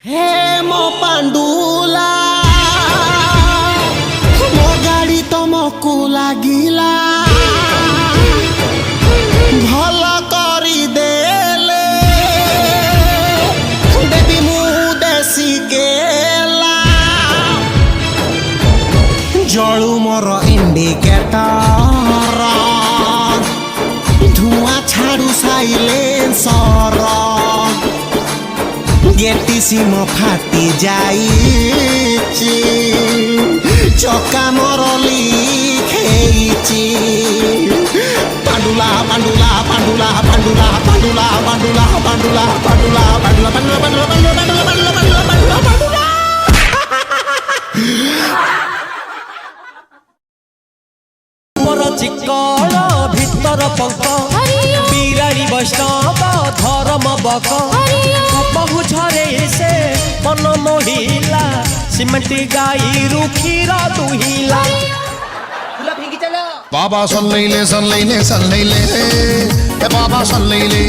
हे मो पांडुला मो गाड़ी तुमको लागिला भल करी देले देवी मु देसी गेला जळू मोर इंडिकेटर धुआं छाड़ू साइलेंसर गेटीसी मो फाटी जाइची चक्का मोर लिखेची पांडुला पांडुला पांडुला पांडुला पांडुला पांडुला पांडुला पांडुला पांडुला पांडुला पांडुला पांडुला पांडुला पांडुला पांडुला पांडुला मोर चिकल भीतर पंक बिराड़ी वैष्णव धर्म बक बहु झरे से मन मोहिला सिमटी गाई रुखीर दुहिला बाबा सल्लैले सल्लैले सल्लैले बाबा सल्लैले